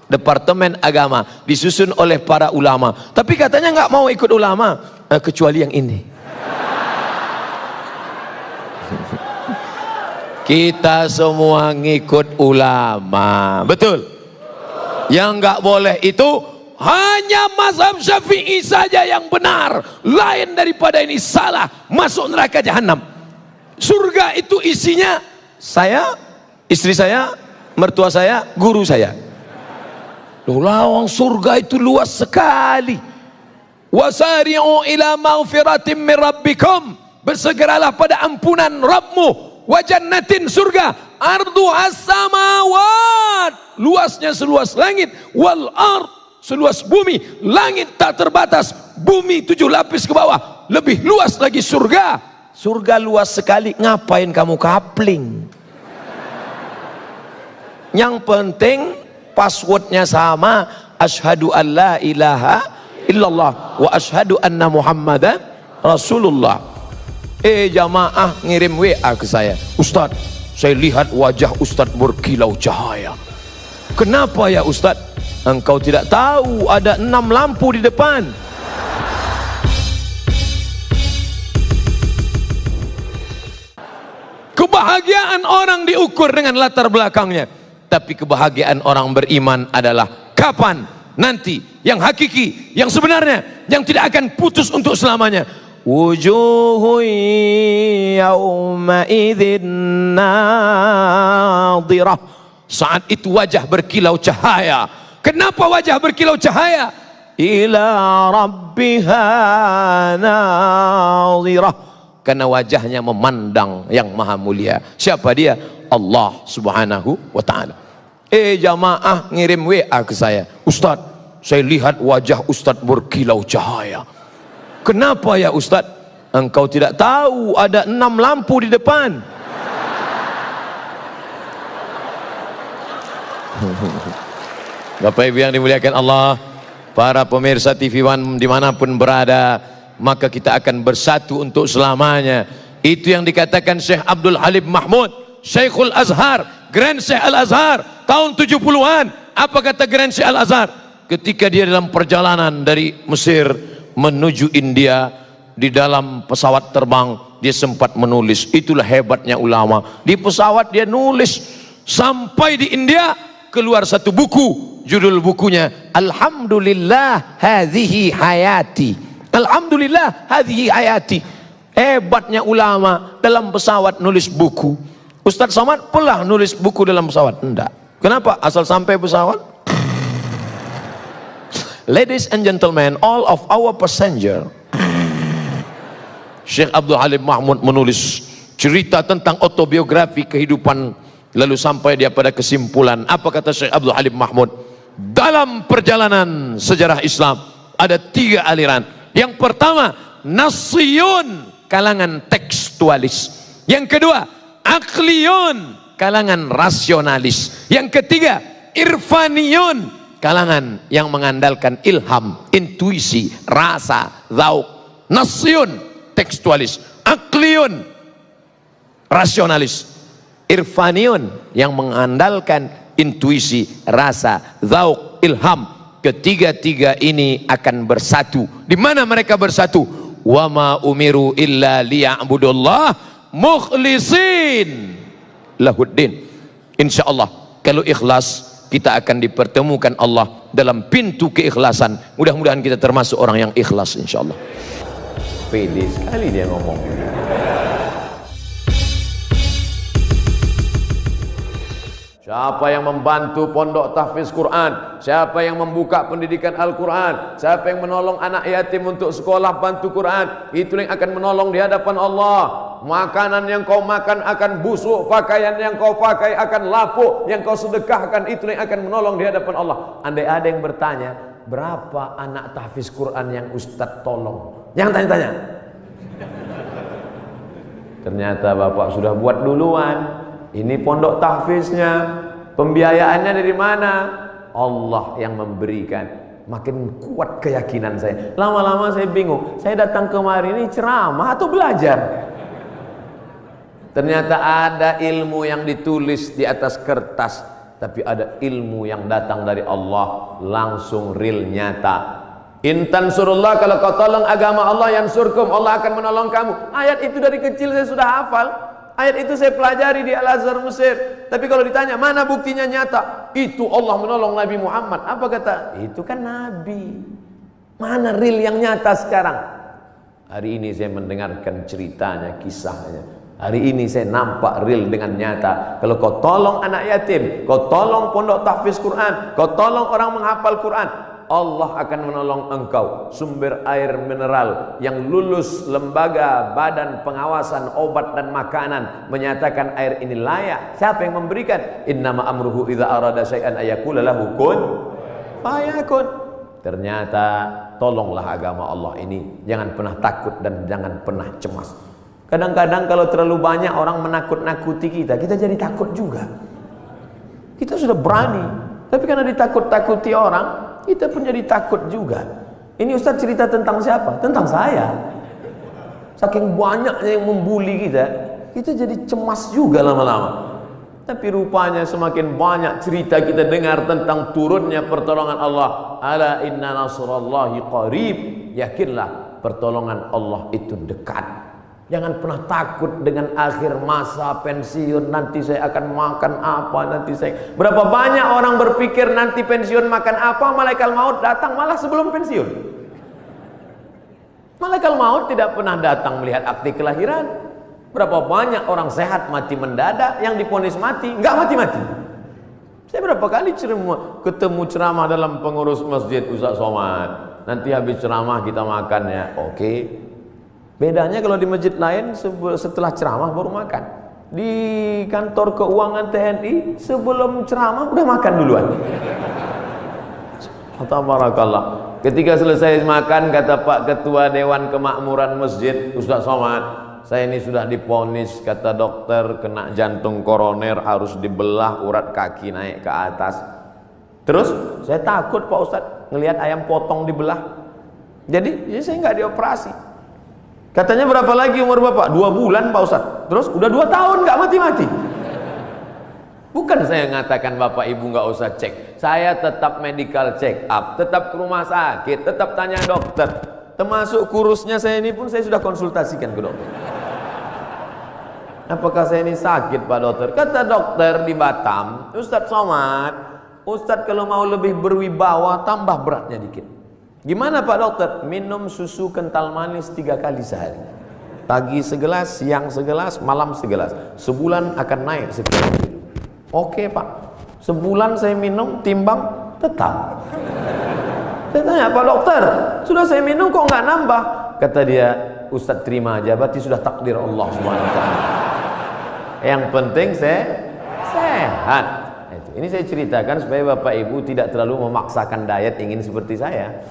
A: Departemen Agama, disusun oleh para ulama. Tapi katanya nggak mau ikut ulama, kecuali yang ini. Kita semua ngikut ulama, betul? Yang nggak boleh itu hanya mazhab Syafi'i saja yang benar, lain daripada ini salah, masuk neraka jahanam. Surga itu isinya saya, istri saya, mertua saya, guru saya. Lawang surga itu luas sekali. Wasari'u ila maghfiratin min rabbikum, bersegeralah pada ampunan Rabbmu, wa jannatin, surga, arduhas samawat, luasnya seluas langit, wal ard, seluas bumi. Langit tak terbatas, bumi 7 lapis ke bawah, lebih luas lagi surga. Surga luas sekali, ngapain kamu kapling? Yang penting passwordnya sama, asyhadu an la ilaha illallah wa asyhadu anna muhammadan rasulullah. Jamaah ngirim WA ke saya, Ustaz, saya lihat wajah Ustaz berkilau cahaya. Kenapa ya Ustaz? Engkau tidak tahu ada 6 lampu di depan. Kebahagiaan orang diukur dengan latar belakangnya. Tapi kebahagiaan orang beriman adalah kapan? Nanti, yang hakiki, yang sebenarnya, yang tidak akan putus untuk selamanya. Wujuhu yawma idzin nadhirah. Saat itu wajah berkilau cahaya. Kenapa wajah berkilau cahaya? Ila rabbiha nadhirah. Karena wajahnya memandang yang maha mulia. Siapa dia? Allah subhanahu wa ta'ala. Jamaah ngirim WA ke saya, Ustaz, saya lihat wajah Ustaz berkilau cahaya. Kenapa ya Ustaz? Engkau tidak tahu ada 6 lampu di depan. Bapak Ibu yang dimuliakan Allah, para pemirsa TV One dimanapun berada, maka kita akan bersatu untuk selamanya. Itu yang dikatakan Syekh Abdul Halim Mahmud, Syekhul Azhar, Grand Syekh Al-Azhar tahun 70-an. Apa kata Grand Syekh Al-Azhar? Ketika dia dalam perjalanan dari Mesir menuju India, di dalam pesawat terbang dia sempat menulis. Itulah hebatnya ulama. Di pesawat dia nulis, sampai di India keluar satu buku, judul bukunya Alhamdulillah hadhihi hayati. Alhamdulillah hadhihi hayati. Hebatnya ulama, dalam pesawat nulis buku. Ustadz Somad pernah nulis buku dalam pesawat? Enggak. Kenapa? Asal sampai pesawat. Ladies and gentlemen, all of our passenger. Syekh Abdul Halim Mahmud menulis cerita tentang autobiografi kehidupan, lalu sampai dia pada kesimpulan. Apa kata Syekh Abdul Halim Mahmud? Dalam perjalanan sejarah Islam ada 3 aliran. Yang pertama, Nassiyun, kalangan tekstualis. Yang kedua, Akliyun, kalangan rasionalis. Yang ketiga, Irfaniyun, kalangan yang mengandalkan ilham, intuisi, rasa, zauk. Nassiyun, tekstualis. Akliyun, rasionalis. Irfaniyun, yang mengandalkan intuisi, rasa, zauk, ilham. Ketiga-tiga ini akan bersatu. Di mana mereka bersatu? Wa ma umiru illa liya'budullah mukhlisin lahuddin. Insyaallah kalau ikhlas kita akan dipertemukan Allah dalam pintu keikhlasan. Mudah-mudahan kita termasuk orang yang ikhlas insyaallah. Pede sekali dia ngomong. Siapa yang membantu pondok tahfiz Quran, siapa yang membuka pendidikan Al-Quran, siapa yang menolong anak yatim untuk sekolah bantu Quran, itu yang akan menolong di hadapan Allah. Makanan yang kau makan akan busuk, pakaian yang kau pakai akan lapuk, yang kau sedekahkan itu yang akan menolong di hadapan Allah. Andai ada yang bertanya, berapa anak tahfiz Quran yang Ustadz tolong? Jangan tanya-tanya. Ternyata Bapak sudah buat duluan. Ini pondok tahfiznya, pembiayaannya dari mana? Allah yang memberikan. Makin kuat keyakinan saya. Lama-lama saya bingung. Saya datang kemari ini ceramah atau belajar? Ternyata ada ilmu yang ditulis di atas kertas, tapi ada ilmu yang datang dari Allah langsung real, nyata. Intan surullah, kalau kau tolong agama Allah, yansurkum, Allah akan menolong kamu. Ayat itu dari kecil saya sudah hafal. Ayat itu saya pelajari di Al-Azhar Mesir. Tapi kalau ditanya mana buktinya nyata, itu Allah menolong Nabi Muhammad. Apa kata? Itu kan Nabi. Mana real yang nyata sekarang? Hari ini saya mendengarkan ceritanya, kisahnya. Hari ini saya nampak real dengan nyata. Kalau kau tolong anak yatim, kau tolong pondok tahfiz Quran, kau tolong orang menghafal Quran, Allah akan menolong engkau. Sumber air mineral yang lulus lembaga badan pengawasan obat dan makanan menyatakan air ini layak. Siapa yang memberikan? Innama amruhu idza arada syai'an ayaqula lahu kun fayakun. Ternyata tolonglah agama Allah ini. Jangan pernah takut dan jangan pernah cemas. Kadang-kadang kalau terlalu banyak orang menakut-nakuti kita, kita jadi takut juga. Kita sudah berani, tapi karena ditakut-takuti orang, kita pun jadi takut juga. Ini Ustaz cerita tentang siapa? Tentang saya. Saking banyaknya yang membuli kita, kita jadi cemas juga lama-lama. Tapi rupanya semakin banyak cerita kita dengar tentang turunnya pertolongan Allah. Ala inna nasrallahi qarib. Yakinlah pertolongan Allah itu dekat. Jangan pernah takut dengan akhir masa pensiun, nanti saya akan makan apa, nanti saya. Berapa banyak orang berpikir nanti pensiun makan apa, malaikat maut datang malah sebelum pensiun. Malaikat maut tidak pernah datang melihat akte kelahiran. Berapa banyak orang sehat mati mendadak, yang divonis mati nggak mati-mati. Saya berapa kali ketemu ceramah dalam pengurus masjid, Ustaz Somad, nanti habis ceramah kita makan ya. Oke. Bedanya kalau di masjid lain setelah ceramah baru makan. Di kantor keuangan TNI sebelum ceramah udah makan duluan. Tabarakallah. Ketika selesai makan, kata Pak Ketua Dewan Kemakmuran Masjid, Ustaz Somad, saya ini sudah divonis, kata dokter, kena jantung koroner, harus dibelah urat kaki naik ke atas. Terus saya takut Pak Ustaz ngelihat ayam potong dibelah. Jadi ya saya nggak dioperasi. Katanya berapa lagi umur Bapak? 2 bulan Pak Ustaz. Terus udah 2 tahun nggak mati-mati. Bukan saya ngatakan Bapak Ibu nggak usah cek. Saya tetap medical check up, tetap ke rumah sakit, tetap tanya dokter. Termasuk kurusnya saya ini pun saya sudah konsultasikan ke dokter. Apakah saya ini sakit Pak Dokter? Kata dokter di Batam, Ustadz Somad, Ustadz kalau mau lebih berwibawa tambah beratnya dikit. Gimana Pak Dokter? Minum susu kental manis 3 kali sehari. Pagi segelas, siang segelas, malam segelas. Sebulan akan naik sekian kilo. Oke Pak. Sebulan saya minum, timbang tetap. Saya tanya, Pak Dokter, sudah saya minum kok nggak nambah? Kata dia, Ustadz terima aja, berarti sudah takdir Allah SWT. Yang penting saya sehat. Ini saya ceritakan supaya Bapak Ibu tidak terlalu memaksakan diet ingin seperti saya.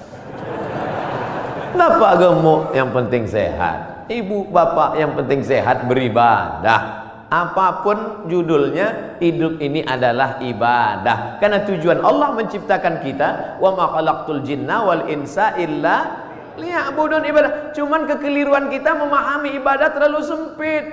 A: Kenapa gemuk? Yang penting sehat. Ibu, bapak, yang penting sehat, beribadah. Apapun judulnya, hidup ini adalah ibadah. Karena tujuan Allah menciptakan kita, wa ma khalaqtul jinna wal insa illa liya'budun, ibadah. Cuman kekeliruan kita memahami ibadah terlalu sempit.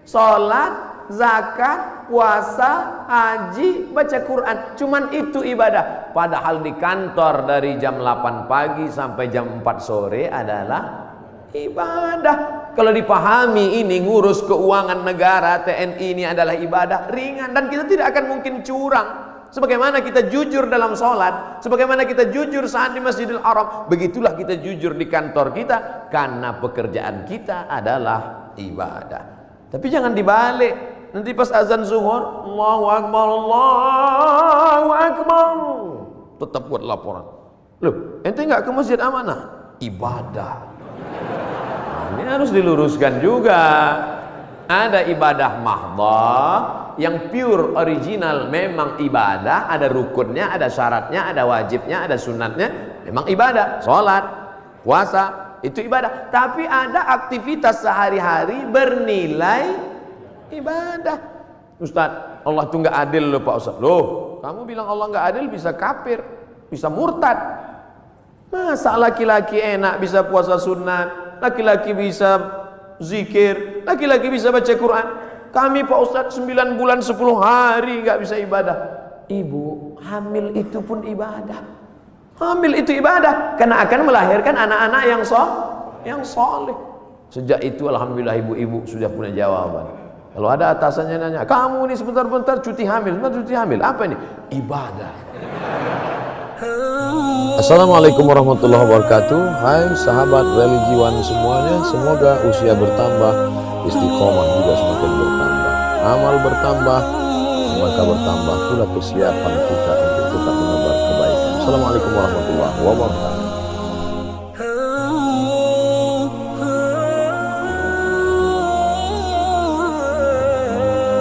A: Salat, zakat, puasa, haji, baca Quran, cuman itu ibadah. Padahal di kantor dari jam 8 pagi sampai jam 4 sore adalah ibadah. Kalau dipahami ini, ngurus keuangan negara, TNI ini adalah ibadah ringan. Dan kita tidak akan mungkin curang. Sebagaimana kita jujur dalam sholat, sebagaimana kita jujur saat di Masjidil Haram, begitulah kita jujur di kantor kita. Karena pekerjaan kita adalah ibadah. Tapi jangan dibalik. Nanti pas azan zuhur, Allahu Akbar, Allahu Akbar, tetap buat laporan. Loh, ente nggak ke masjid amanah? Ibadah. Nah, ini harus diluruskan juga. Ada ibadah mahdhah yang pure original, memang ibadah, ada rukunnya, ada syaratnya, ada wajibnya, ada sunatnya, memang ibadah. Sholat, puasa, itu ibadah. Tapi ada aktivitas sehari-hari bernilai ibadah. Ustaz, Allah itu nggak adil loh Pak Ustaz. Loh, kamu bilang Allah nggak adil, bisa kafir, bisa murtad. Masa laki-laki enak bisa puasa sunat, laki-laki bisa zikir, laki-laki bisa baca Quran. Kami Pak Ustadz 9 bulan 10 hari nggak bisa ibadah. Ibu, hamil itu pun ibadah. Hamil itu ibadah karena akan melahirkan anak-anak yang soleh. Sejak itu alhamdulillah ibu-ibu sudah punya jawaban. Kalau ada atasannya nanya, kamu ini sebentar-bentar cuti hamil, apa ini? Ibadah. Assalamualaikum warahmatullahi wabarakatuh. Hai sahabat religiwan semuanya, semoga usia bertambah, istiqomah juga semakin bertambah, amal bertambah, maka bertambah pula kesiapan kita untuk tetap menebar kebaikan. Assalamualaikum warahmatullahi wabarakatuh.